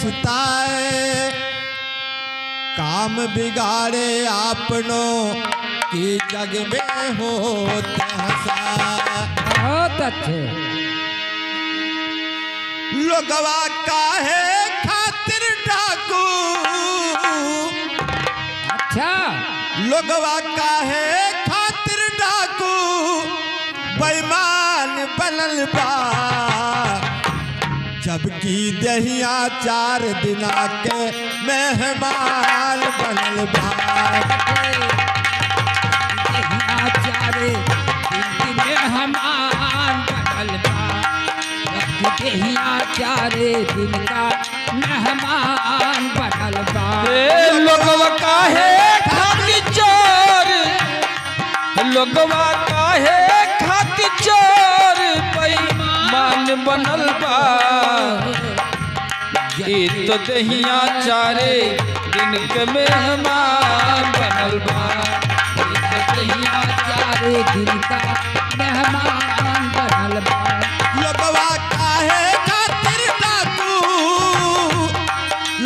पछताए, काम बिगाड़े आपनों की जग में होते हंसा। बहुत अच्छे। लोगवा काहे खातिर डाकू, अच्छा लोगवा काहे खातिर डाकू बेईमान बनल बा, जबकि दहिया 4 दिना के मेहमान बनल बा। दहिया 4 दिन के मेहमान बनल बा, दहिया 4 दिन का मेहमान बनल बा। लोगवा काहे खातिर चोर, लोगवा काहे खातिर चोर बेईमान बनल बा। ये तो दहिया 4 दिन के मेहमान बनल बा, दहिया 4 दिन का मेहमान बनल बा। लोगवा काहे खातिर डाकू,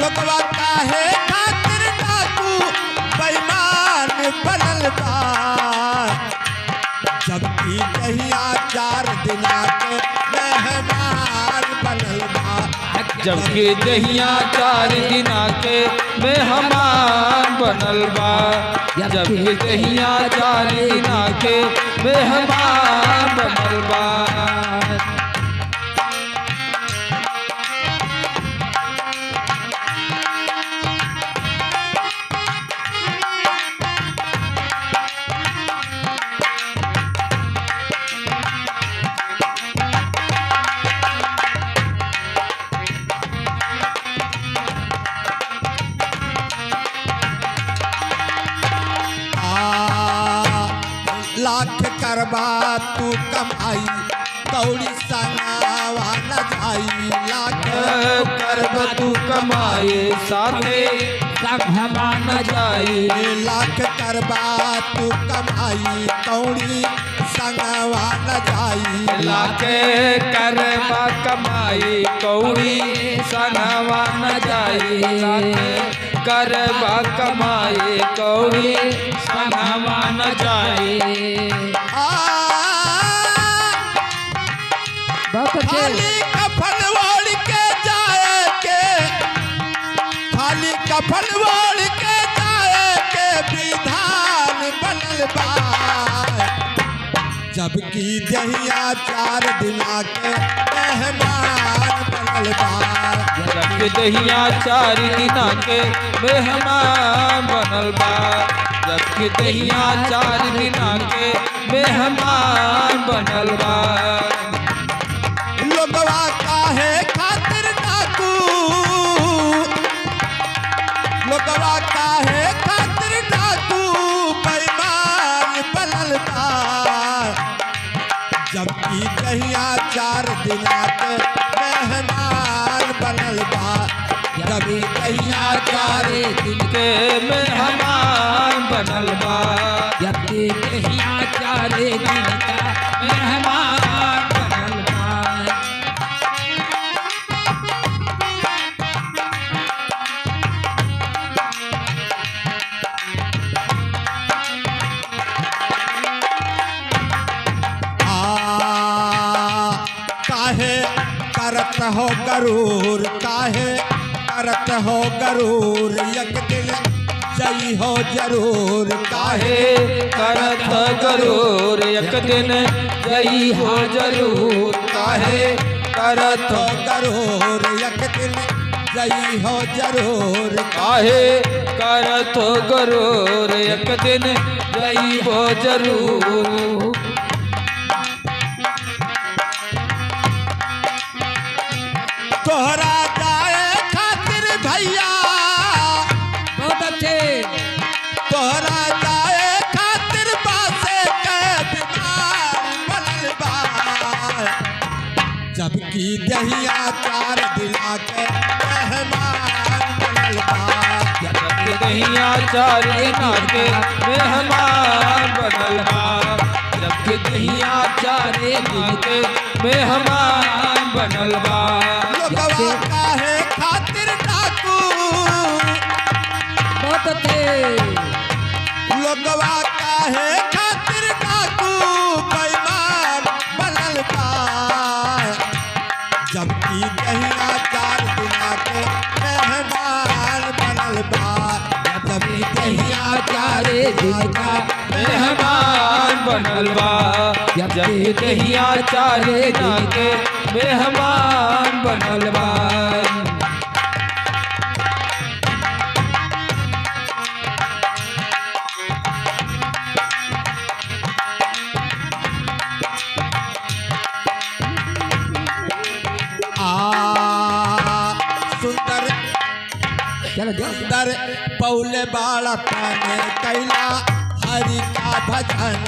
लोगवा काहे खातिर डाकू बेईमान बनल बा, जबकि दहिया 4 दिना के मेहमान बनल बा। जबकि दहिया 4 दिना के मेहमान बनल बा, जबकि दहिया 4 दिना के मेहमान बनल बा। लाख करबा तू कमाई कौड़ी संगवा न जाई, लाख करब तू कमाए साथे संगवा न जाई, लाख करबा तू कमाई कौड़ी संगवा न जाई। लाखे करबा कमाई कौड़ी संगवा न जाई, करबा कमाई कौड़ी संगवा न जाई। खाली कफन ओढ़ के जाए के, खाली कफन ओढ़ के जाए के विधान बनल बा, जबकि दहिया 4 दिना के मेहमान बनल बा। जबकि दहिया 4 दिना के मेहमान बनल बा, जबकि दहिया 4 दिना के मेहमान बनल बा। लोगवा काहे खातिर डाकू, लोगवा काहे खातिर डाकू बेईमान बनल बा, जबकि दहिया 4 दिना के मेहमान बनल बा। जबकि दहिया 4 दिन के मेहमान बनल बा, जबकि दहिया 4 दिन का मेहमान बनल बा। काहे करत हो गरूर, काहे करत हो गरूर, एक दिन जई हो जरूर। काहे करत गरूर, एक दिन जई हो जरूर। काहे करत गरूर, एक दिन जई हो जरूर। काहे करत गरूर, एक दिन जई हो जरूर। तोहरा जाए खातिर भैया, बहुत अच्छे। तोहरा जाए खातिर बासे के बीमार बनल बा, जबकि दहिया 4 दिना के मेहमान बनल बा। जबकि दहिया 4 दिना के मेहमान बनल बा, जबकि दहिया 4 दिन के मेहमान बनल बा। लोगवा काहे खातिर लोगवा काहे खातिर डाकू बेईमान बनल बा जबकि दहिया 4 दिना के मेहमान बनल बा जबकि दहिया 4 दिन का मेहमान बनल बा जबकि दहिया 4 दिन के मेहमान बनल बा सुंदर चलो जाओ सुंदर पौले बाला तने कैला हरि का भजन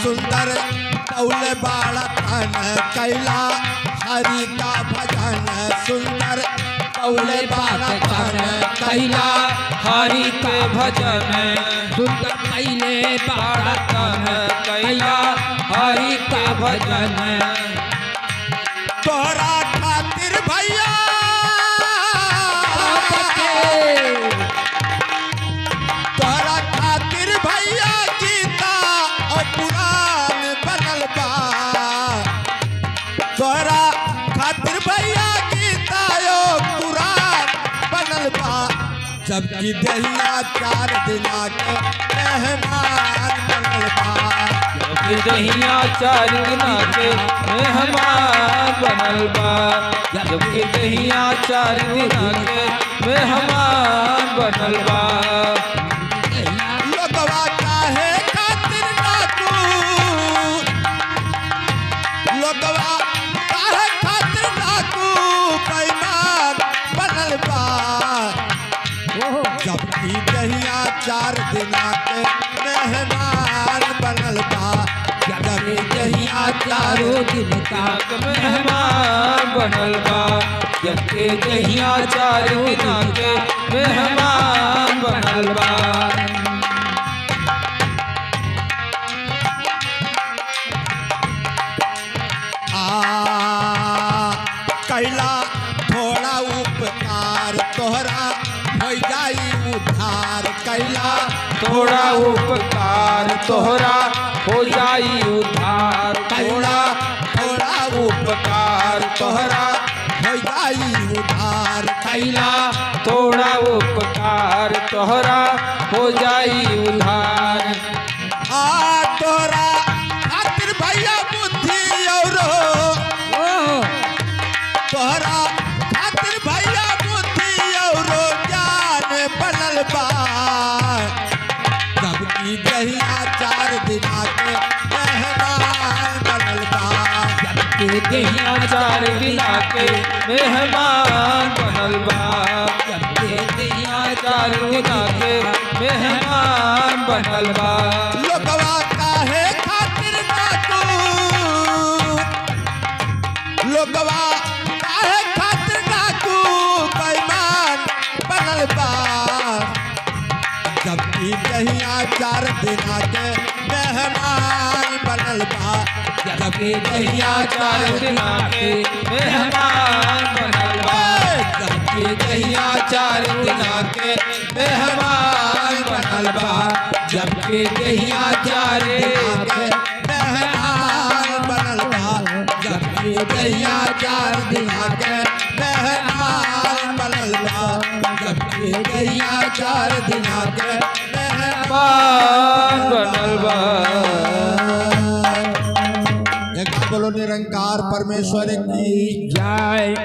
सुंदर पौले बाला तने कैला हरि का भजन सुंदर पौले बाला तने कैला हरि के भजन सुंदर कैले बाड़तन कैला हरि के भजन तोरा खातिर भैया तोरा खातिर भैया गीता और पुराण बनल बा तोरा खातिर भैया गीता और पुराण बनल बा जबकि दहिया 4 दिना के मेहमान बनल बा जबकि दहिया 4 दिना के मेहमान बनल बा जबकि दहिया 4 दिना के मेहमान बनल बा लोगवा काहे खातिर डाकू लोगवा काहे खातिर डाकू बेईमान बनल बा जबकि दहिया 4 दिना के मेहमान बनल बा जबकि दहिया 4 दिन का मेहमान बनल बा जबकि दहिया 4 दिना के मेहमान बनल बा कैला थोड़ा उपकार तोहरा हो जाई उधार कैला थोड़ा उपकार तोहरा हो जाई उधार कैला थोड़ा उपकार तोहरा हो जाई उधार कैला थोड़ा उपकार तोहरा हो जाई उधार तोरा खातिर भैया बुद्धि औरो तोहरा खातिर भैया बुद्धि औरो ज्ञान बनल बा जबकि दहिया 4 दिना के मेहमान बनल बा जबकि दहिया 4 दिना के मेहमान बनल बा जबकि दहिया 4 दिना के मेहमान बनल बा लोगवा काहे खातिर डाकू लोगवा काहे खातिर डाकू बेईमान बनल बा जबकि दहिया 4 दिना के मेहमान बनल बा जबकि दहिया 4 दिना के मेहमान बनल बा जबकि दहिया 4 दिना के मेहमान बनल बा जबकि दहिया 4 दिना के मेहमान बनल बा जबकि दहिया 4 दिना के मेहमान बनल बा जबकि दहिया 4 दिना के मेहमान बनल बा एक बोलो निरंकार परमेश्वर की जय